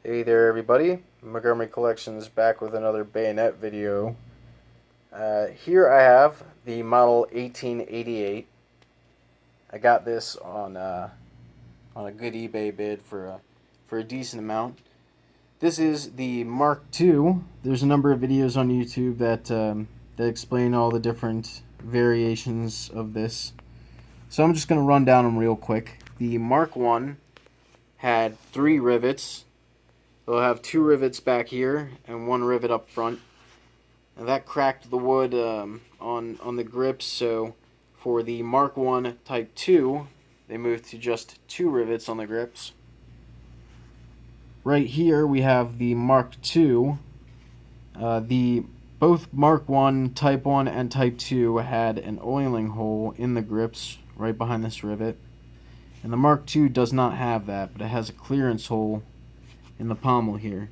Hey there everybody, Montgomery Collections back with another bayonet video. Here I have the model 1888. I got this on a good eBay bid for a decent amount. This is the Mark II. There's a number of videos on YouTube that explain all the different variations of this. So I'm just going to run down them real quick. The Mark I had 3 rivets. They'll have 2 rivets back here and 1 rivet up front. And that cracked the wood on the grips, so for the Mark I Type 2, they moved to just 2 rivets on the grips. Right here we have the Mark II. Both Mark I Type 1 and Type 2 had an oiling hole in the grips right behind this rivet. And the Mark II does not have that, but it has a clearance hole in the pommel here.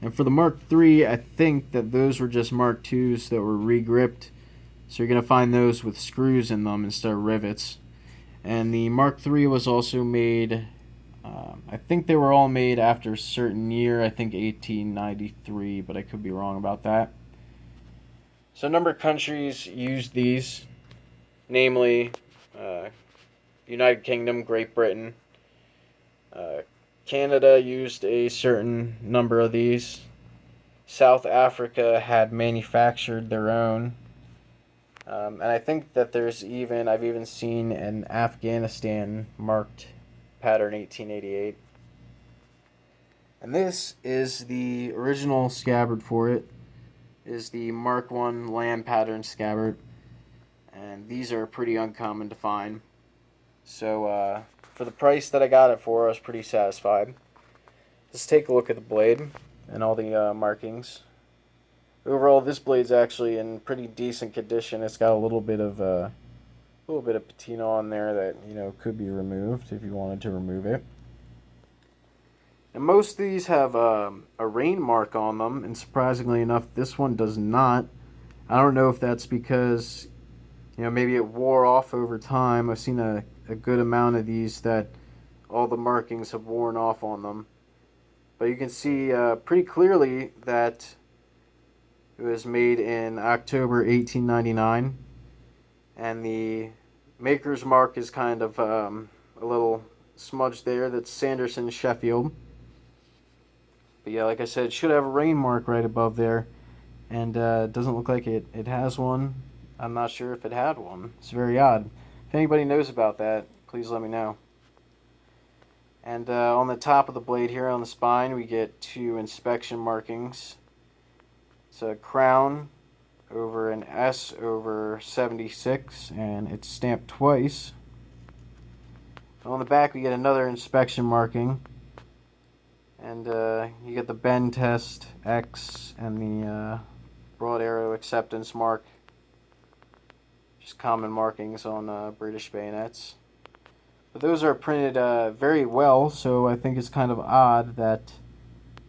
And for the Mark III, I think that those were just Mark IIs that were re-gripped. So you're going to find those with screws in them instead of rivets. And the Mark III was also made, I think they were all made after a certain year, I think 1893, but I could be wrong about that. So a number of countries used these, namely United Kingdom, Great Britain, Canada used a certain number of these. South Africa had manufactured their own. And I think that I've even seen an Afghanistan marked pattern 1888. And this is the original scabbard for it. Is the Mark I lamb pattern scabbard. And these are pretty uncommon to find. So, for the price that I got it for, I was pretty satisfied. Let's take a look at the blade and all the markings. Overall, this blade's actually in pretty decent condition. It's got a little bit of patina on there that could be removed if you wanted to remove it. And most of these have a rain mark on them, and surprisingly enough, this one does not. I don't know if that's because maybe it wore off over time. I've seen a good amount of these that all the markings have worn off on them. But you can see pretty clearly that it was made in October 1899. And the maker's mark is kind of a little smudge there. That's Sanderson Sheffield. But yeah, like I said, it should have a rain mark right above there. And it doesn't look like it has one. I'm not sure if it had one. It's very odd. If anybody knows about that, please let me know. And on the top of the blade here on the spine, we get 2 inspection markings. It's a crown over an S over 76, and it's stamped twice. On the back, we get another inspection marking. And you get the bend test X and the broad arrow acceptance mark. Just common markings on British bayonets. But those are printed very well, so I think it's kind of odd that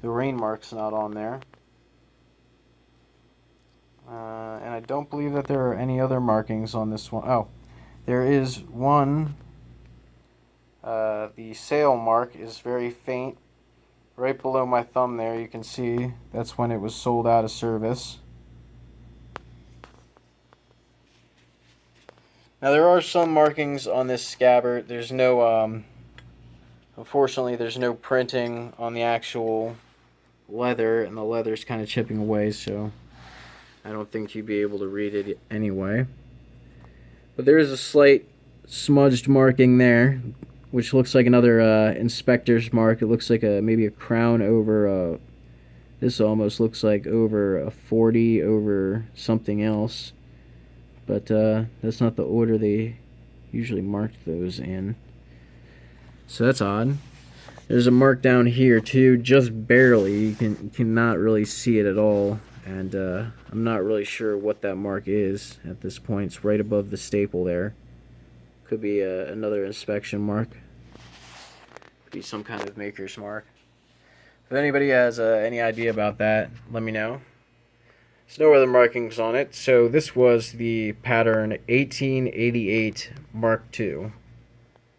the rain mark's not on there. And I don't believe that there are any other markings on this one. Oh, there is one. The sale mark is very faint. Right below my thumb there, you can see that's when it was sold out of service. Now there are some markings on this scabbard. There's no, unfortunately, there's no printing on the actual leather, and the leather's kind of chipping away, so I don't think you'd be able to read it anyway. But there is a slight smudged marking there, which looks like another inspector's mark. It looks like maybe a crown over this almost looks like over a 40 over something else. But that's not the order they usually marked those in. So that's odd. There's a mark down here too, just barely. You cannot really see it at all. And I'm not really sure what that mark is at this point. It's right above the staple there. Could be another inspection mark. Could be some kind of maker's mark. If anybody has any idea about that, let me know. There's no other markings on it, so this was the pattern 1888 Mark II.